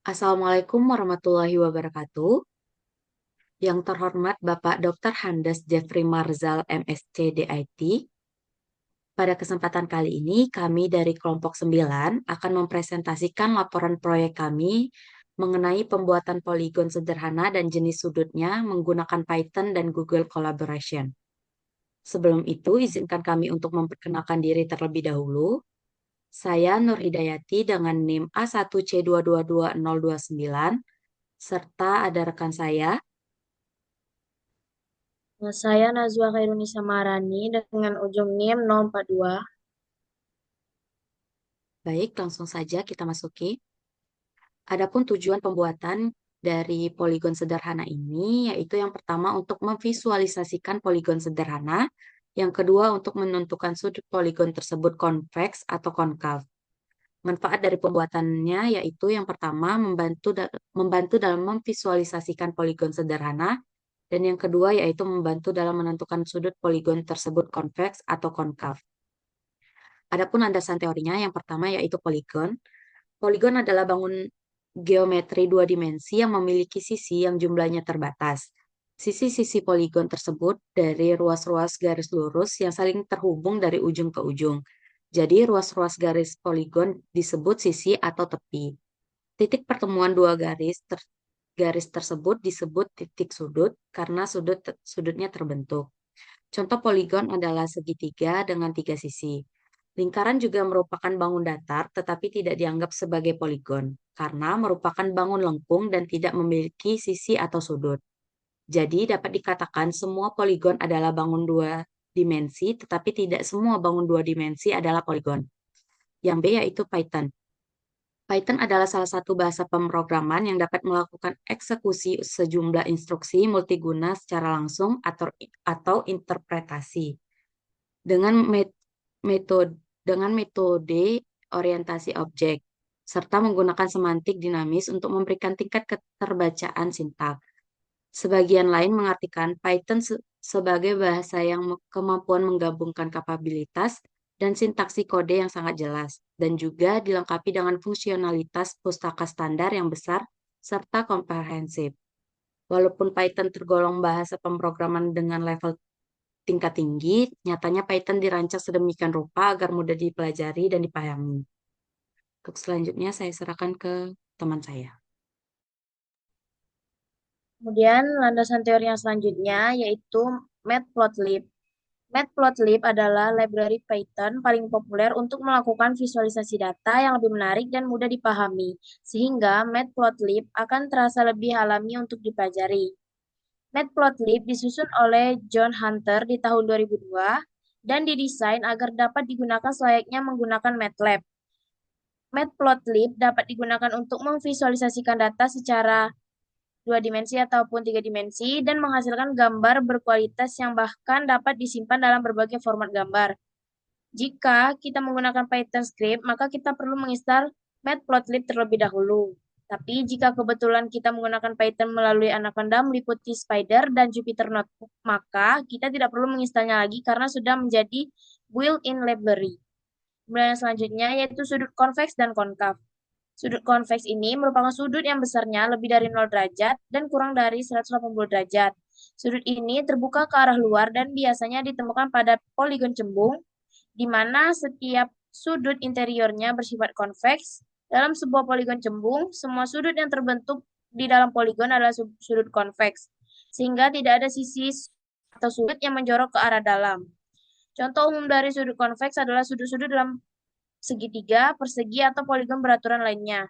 Assalamualaikum warahmatullahi wabarakatuh. Yang terhormat Bapak Dr. Handes Jeffrey Marzal, MSc, DIT. Pada kesempatan kali ini, kami dari kelompok 9 akan mempresentasikan laporan proyek kami mengenai pembuatan poligon sederhana dan jenis sudutnya menggunakan Python dan Google Collaboration. Sebelum itu, izinkan kami untuk memperkenalkan diri terlebih dahulu. Saya Nur Hidayati dengan NIM A1C222029, serta ada rekan saya. Saya Najwa Khairunisa Marani dengan ujung NIM 042. Baik, langsung saja kita masuki. Adapun tujuan pembuatan dari poligon sederhana ini, yaitu yang pertama untuk memvisualisasikan poligon sederhana, yang kedua untuk menentukan sudut poligon tersebut konveks atau konkav. Manfaat dari pembuatannya yaitu yang pertama membantu dalam memvisualisasikan poligon sederhana, dan yang kedua yaitu membantu dalam menentukan sudut poligon tersebut konveks atau konkav. Adapun landasan teorinya, yang pertama yaitu poligon. Poligon adalah bangun geometri dua dimensi yang memiliki sisi yang jumlahnya terbatas. Sisi-sisi poligon tersebut dari ruas-ruas garis lurus yang saling terhubung dari ujung ke ujung. Jadi, ruas-ruas garis poligon disebut sisi atau tepi. Titik pertemuan dua garis tersebut disebut titik sudut karena sudutnya terbentuk. Contoh poligon adalah segitiga dengan tiga sisi. Lingkaran juga merupakan bangun datar tetapi tidak dianggap sebagai poligon karena merupakan bangun lengkung dan tidak memiliki sisi atau sudut. Jadi dapat dikatakan semua poligon adalah bangun dua dimensi tetapi tidak semua bangun dua dimensi adalah poligon. Yang B yaitu Python. Python adalah salah satu bahasa pemrograman yang dapat melakukan eksekusi sejumlah instruksi multiguna secara langsung atau interpretasi. Dengan metode orientasi objek, serta menggunakan semantik dinamis untuk memberikan tingkat keterbacaan sintak. Sebagian lain mengartikan Python sebagai bahasa yang kemampuan menggabungkan kapabilitas dan sintaksi kode yang sangat jelas, dan juga dilengkapi dengan fungsionalitas pustaka standar yang besar serta komprehensif. Walaupun Python tergolong bahasa pemrograman dengan level tingkat tinggi, nyatanya Python dirancang sedemikian rupa agar mudah dipelajari dan dipahami. Untuk selanjutnya saya serahkan ke teman saya. Kemudian landasan teori yang selanjutnya yaitu Matplotlib. Matplotlib adalah library Python paling populer untuk melakukan visualisasi data yang lebih menarik dan mudah dipahami, sehingga Matplotlib akan terasa lebih alami untuk dipelajari. Matplotlib disusun oleh John Hunter di tahun 2002 dan didesain agar dapat digunakan selayaknya menggunakan MATLAB. Matplotlib dapat digunakan untuk memvisualisasikan data secara dua dimensi ataupun tiga dimensi dan menghasilkan gambar berkualitas yang bahkan dapat disimpan dalam berbagai format gambar. Jika kita menggunakan Python script, maka kita perlu menginstal Matplotlib terlebih dahulu. Tapi jika kebetulan kita menggunakan Python melalui Anaconda meliputi Spider dan Jupyter Notebook, maka kita tidak perlu menginstalnya lagi karena sudah menjadi built-in library. Kemudian selanjutnya yaitu sudut konveks dan konkav. Sudut konveks ini merupakan sudut yang besarnya lebih dari 0 derajat dan kurang dari 180 derajat. Sudut ini terbuka ke arah luar dan biasanya ditemukan pada poligon cembung, di mana setiap sudut interiornya bersifat konveks. Dalam sebuah poligon cembung, semua sudut yang terbentuk di dalam poligon adalah sudut konveks, sehingga tidak ada sisi atau sudut yang menjorok ke arah dalam. Contoh umum dari sudut konveks adalah sudut-sudut dalam segitiga, persegi, atau poligon beraturan lainnya,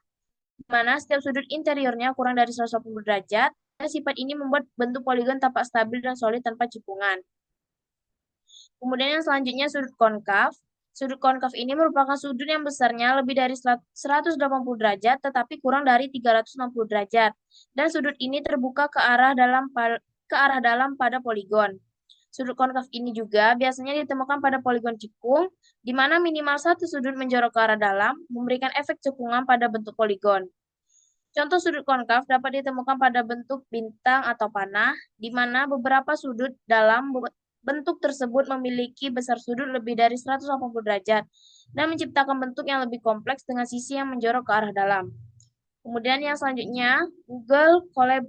di mana setiap sudut interiornya kurang dari 180 derajat, dan sifat ini membuat bentuk poligon tampak stabil dan solid tanpa cekungan. Kemudian yang selanjutnya sudut konkav. Sudut konkav ini merupakan sudut yang besarnya lebih dari 180 derajat, tetapi kurang dari 360 derajat. Dan sudut ini terbuka ke arah dalam pada poligon. Sudut konkav ini juga biasanya ditemukan pada poligon cekung, di mana minimal satu sudut menjorok ke arah dalam, memberikan efek cekungan pada bentuk poligon. Contoh sudut konkav dapat ditemukan pada bentuk bintang atau panah, di mana beberapa sudut dalam bentuk tersebut memiliki besar sudut lebih dari 180 derajat dan menciptakan bentuk yang lebih kompleks dengan sisi yang menjorok ke arah dalam. Kemudian yang selanjutnya, Google Colab.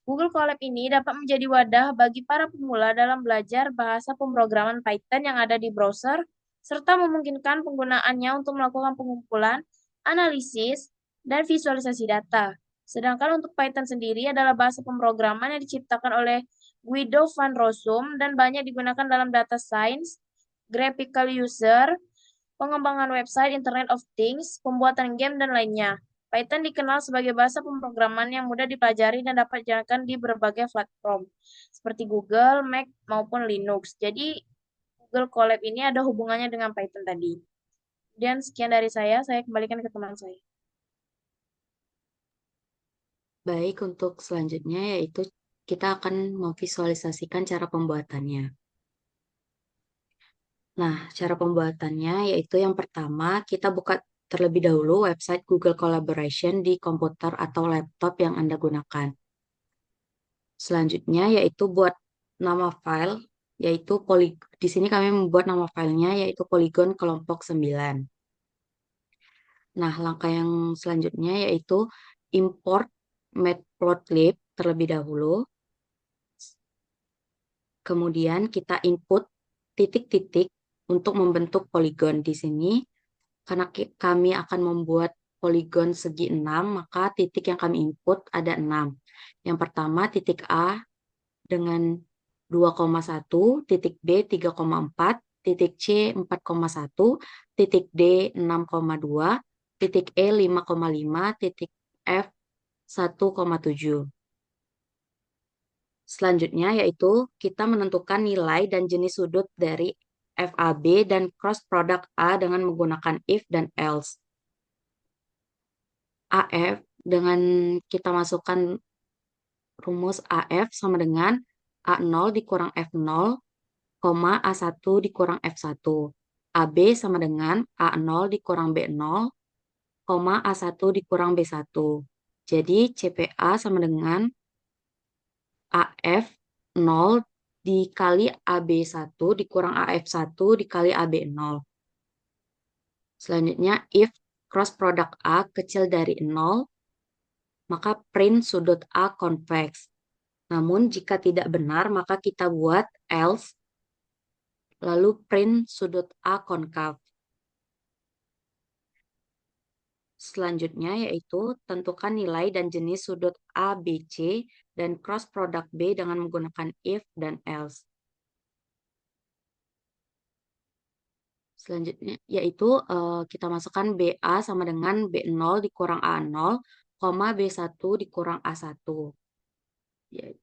Google Colab ini dapat menjadi wadah bagi para pemula dalam belajar bahasa pemrograman Python yang ada di browser, serta memungkinkan penggunaannya untuk melakukan pengumpulan, analisis, dan visualisasi data. Sedangkan untuk Python sendiri adalah bahasa pemrograman yang diciptakan oleh Guido van Rossum dan banyak digunakan dalam data science, graphical user, pengembangan website, Internet of Things, pembuatan game, dan lainnya. Python dikenal sebagai bahasa pemrograman yang mudah dipelajari dan dapat dijalankan di berbagai platform, seperti Google, Mac, maupun Linux. Jadi, Google Colab ini ada hubungannya dengan Python tadi. Dan sekian dari saya kembalikan ke teman saya. Baik, untuk selanjutnya yaitu kita akan memvisualisasikan cara pembuatannya. Nah, cara pembuatannya yaitu yang pertama, kita buka terlebih dahulu website Google Collaboration di komputer atau laptop yang Anda gunakan. Selanjutnya yaitu buat nama file, yaitu di sini kami membuat nama filenya yaitu Polygon kelompok 9. Nah, langkah yang selanjutnya yaitu import matplotlib terlebih dahulu. Kemudian kita input titik-titik untuk membentuk poligon di sini. Karena kami akan membuat poligon segi 6, maka titik yang kami input ada 6. Yang pertama titik A dengan 2,1, titik B 3,4, titik C 4,1, titik D 6,2, titik E 5,5, titik F 1,7. Selanjutnya yaitu kita menentukan nilai dan jenis sudut dari FAB dan cross product A dengan menggunakan if dan else. AF dengan kita masukkan rumus AF sama dengan A0 dikurang F0, A1 dikurang F1. AB sama dengan A0 dikurang B0, A1 dikurang B1. Jadi CPA sama dengan AF 0 dikali AB1 dikurang AF1 dikali AB0. Selanjutnya, if cross product A kecil dari 0, maka print sudut A convex. Namun, jika tidak benar, maka kita buat else, lalu print sudut A konkav. Selanjutnya yaitu tentukan nilai dan jenis sudut ABC dan cross product B dengan menggunakan if dan else. Selanjutnya yaitu kita masukkan BA sama dengan B0 dikurang A0, B1 dikurang A1.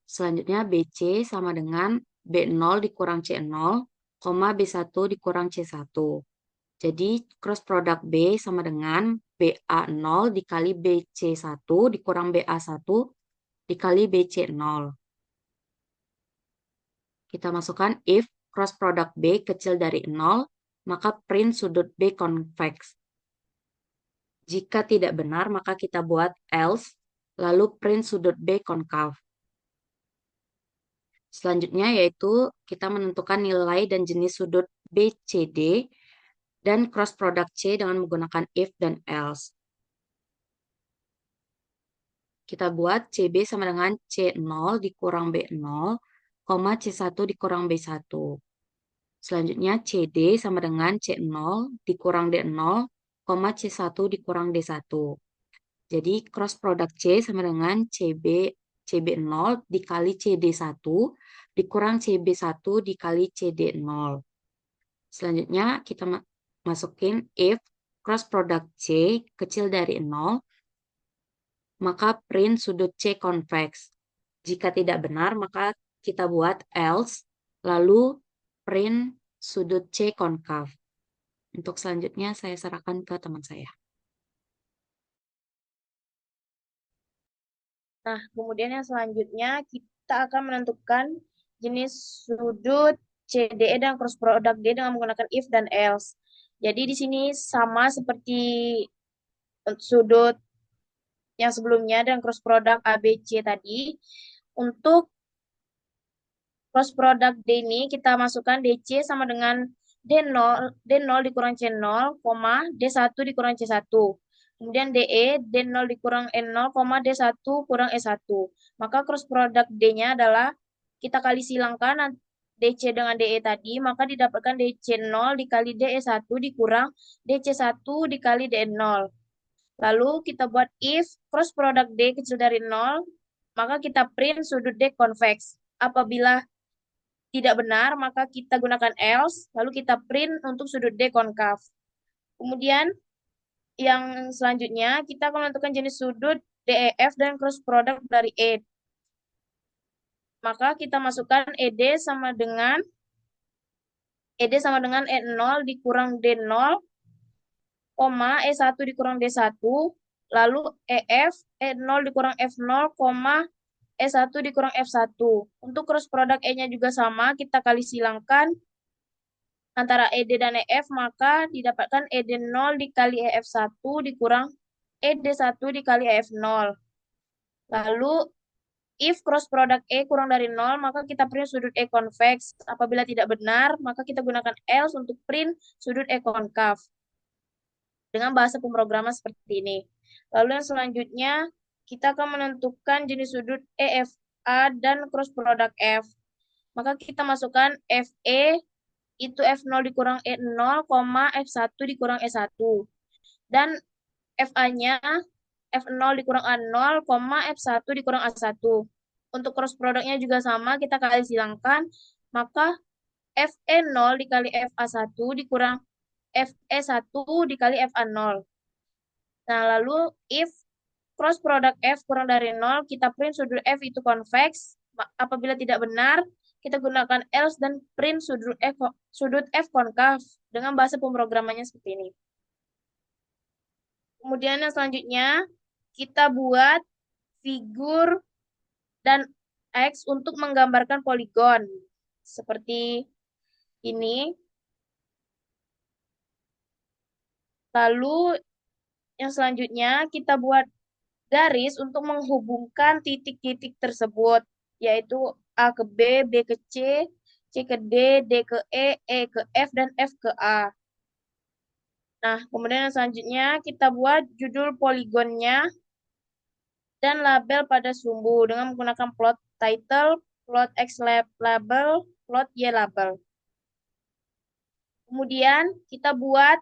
Selanjutnya BC sama dengan B0 dikurang C0, B1 dikurang C1. Jadi cross product B sama dengan BA0 dikali BC1 dikurang BA1 dikali BC0. Kita masukkan if cross product B kecil dari 0, maka print sudut B convex. Jika tidak benar, maka kita buat else, lalu print sudut B konkav. Selanjutnya yaitu kita menentukan nilai dan jenis sudut BCD dan cross product C dengan menggunakan if dan else. Kita buat CB sama dengan C0 dikurang B0, C1 dikurang B1. Selanjutnya CD sama dengan C0 dikurang D0, C1 dikurang D1. Jadi cross product C sama dengan CB0 dikali CD1 dikurang CB1 dikali CD0. Selanjutnya kita masukin if cross product C kecil dari 0, maka print sudut C convex. Jika tidak benar, maka kita buat else, lalu print sudut C konkav. Untuk selanjutnya saya serahkan ke teman saya. Nah, kemudian yang selanjutnya kita akan menentukan jenis sudut CDE dan cross product D dengan menggunakan if dan else. Jadi di sini sama seperti sudut yang sebelumnya dan cross product ABC tadi. Untuk cross product D ini kita masukkan DC sama dengan D0 dikurang C0, D1 dikurang C1. Kemudian DE, D0 dikurang E0, D1 kurang E1. Maka cross product D-nya adalah kita kali silangkan DC dengan DE tadi, maka didapatkan DC0 dikali DE1 dikurang DC1 dikali DE0. Lalu kita buat if cross product D kecil dari 0, maka kita print sudut D convex. Apabila tidak benar, maka kita gunakan else, lalu kita print untuk sudut D konkav. Kemudian yang selanjutnya, kita akan menentukan jenis sudut DEF dan cross product dari E. Maka kita masukkan ED sama dengan E0 dikurang D0, E1 dikurang D1, lalu EF, E0 dikurang F0, E1 dikurang F1. Untuk cross product E-nya juga sama, kita kali silangkan antara ED dan EF, maka didapatkan ED0 dikali EF1 dikurang ED1 dikali EF0. Lalu, if cross product E kurang dari 0, maka kita print sudut E convex. Apabila tidak benar, maka kita gunakan else untuk print sudut E konkav. Dengan bahasa pemrograman seperti ini. Lalu yang selanjutnya, kita akan menentukan jenis sudut EFA dan cross product F. Maka kita masukkan FE itu F0 dikurang E0, F1 dikurang E1. Dan FA-nya F0 dikurang A0, F1 dikurang A1. Untuk cross produknya juga sama, kita kali silangkan. Maka FE0 dikali FA1 dikurang FE1 dikali FA0. Nah, lalu if cross product F kurang dari 0, kita print sudut F itu convex. Apabila tidak benar, kita gunakan else dan print sudut F konkav dengan bahasa pemrogramannya seperti ini. Kemudian yang selanjutnya, kita buat figur dan X untuk menggambarkan poligon. Seperti ini. Lalu yang selanjutnya, kita buat garis untuk menghubungkan titik-titik tersebut, yaitu A ke B, B ke C ke D ke E ke F, dan F ke A. Nah, kemudian yang selanjutnya kita buat judul poligonnya dan label pada sumbu dengan menggunakan plot title, plot X label, plot Y label. Kemudian kita buat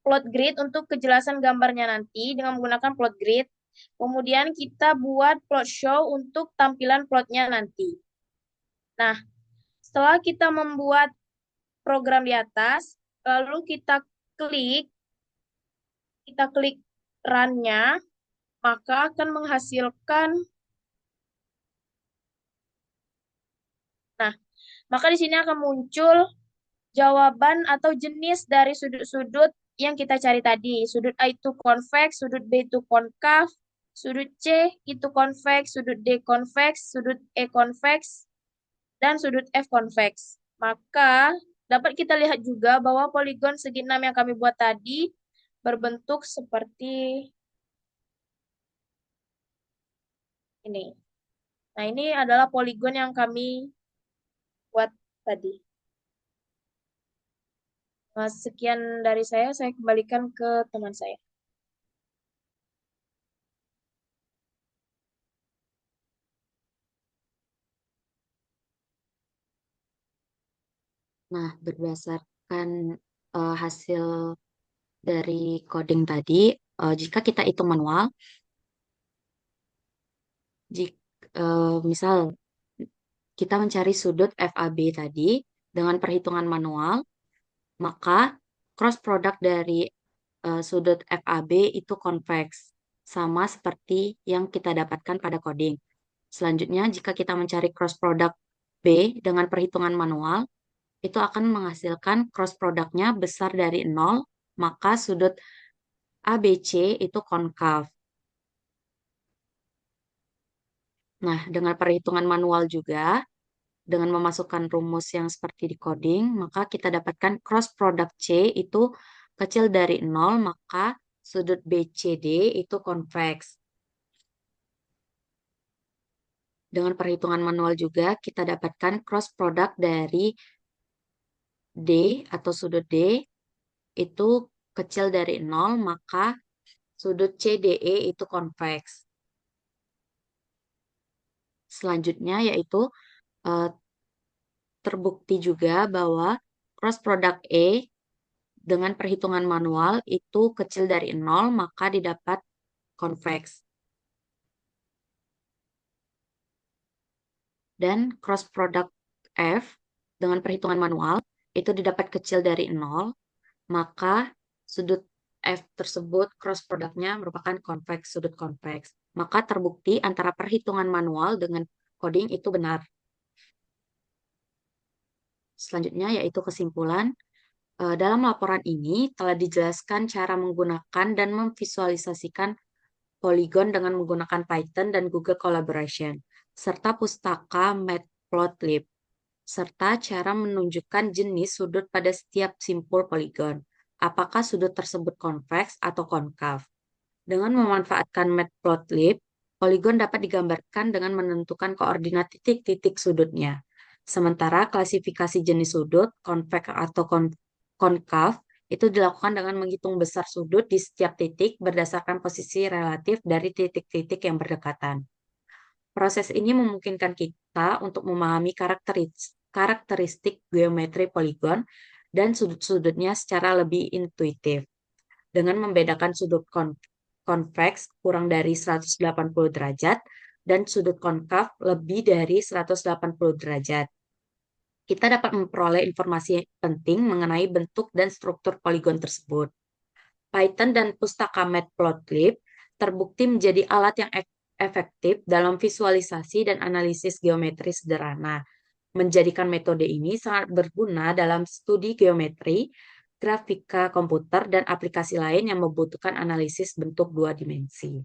plot grid untuk kejelasan gambarnya nanti dengan menggunakan plot grid. Kemudian kita buat plot show untuk tampilan plotnya nanti. Nah, setelah kita membuat program di atas, lalu kita klik run-nya, maka akan menghasilkan. Nah, maka di sini akan muncul jawaban atau jenis dari sudut-sudut yang kita cari tadi. Sudut A itu convex, sudut B itu konkav, sudut C itu convex, sudut D convex, sudut E convex, dan sudut F convex. Maka dapat kita lihat juga bahwa poligon segi 6 yang kami buat tadi berbentuk seperti ini. Nah, ini adalah poligon yang kami buat tadi. Nah, sekian dari saya kembalikan ke teman saya. Nah, berdasarkan hasil dari coding tadi, jika kita hitung manual, misal kita mencari sudut FAB tadi dengan perhitungan manual, maka cross product dari sudut FAB itu convex, sama seperti yang kita dapatkan pada coding. Selanjutnya, jika kita mencari cross product B dengan perhitungan manual, itu akan menghasilkan cross produknya besar dari 0, maka sudut ABC itu konkav. Nah, dengan perhitungan manual juga, dengan memasukkan rumus yang seperti di coding, maka kita dapatkan cross product C itu kecil dari 0, maka sudut BCD itu convex. Dengan perhitungan manual juga, kita dapatkan cross product dari D atau sudut D itu kecil dari 0, maka sudut CDE itu konveks. Selanjutnya yaitu eh, terbukti juga bahwa cross product E dengan perhitungan manual itu kecil dari 0, maka didapat konveks. Dan cross product F dengan perhitungan manual itu didapat kecil dari 0, maka sudut F tersebut cross produknya merupakan konveks, sudut konveks. Maka terbukti antara perhitungan manual dengan coding itu benar. Selanjutnya yaitu kesimpulan. Dalam laporan ini telah dijelaskan cara menggunakan dan memvisualisasikan Polygon dengan menggunakan Python dan Google Collaboration, serta pustaka Matplotlib, serta cara menunjukkan jenis sudut pada setiap simpul poligon. Apakah sudut tersebut konveks atau konkav? Dengan memanfaatkan Matplotlib, poligon dapat digambarkan dengan menentukan koordinat titik-titik sudutnya. Sementara klasifikasi jenis sudut, konveks atau konkav, itu dilakukan dengan menghitung besar sudut di setiap titik berdasarkan posisi relatif dari titik-titik yang berdekatan. Proses ini memungkinkan kita untuk memahami karakteristik geometri poligon dan sudut-sudutnya secara lebih intuitif dengan membedakan sudut konveks kurang dari 180 derajat dan sudut konkav lebih dari 180 derajat. Kita dapat memperoleh informasi penting mengenai bentuk dan struktur poligon tersebut. Python dan pustaka Matplotlib terbukti menjadi alat yang efektif dalam visualisasi dan analisis geometri sederhana. Menjadikan metode ini sangat berguna dalam studi geometri, grafika komputer, dan aplikasi lain yang membutuhkan analisis bentuk dua dimensi.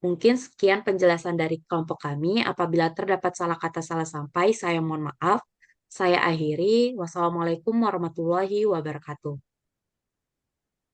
Mungkin sekian penjelasan dari kelompok kami. Apabila terdapat salah kata salah sampai, saya mohon maaf. Saya akhiri. Wassalamualaikum warahmatullahi wabarakatuh.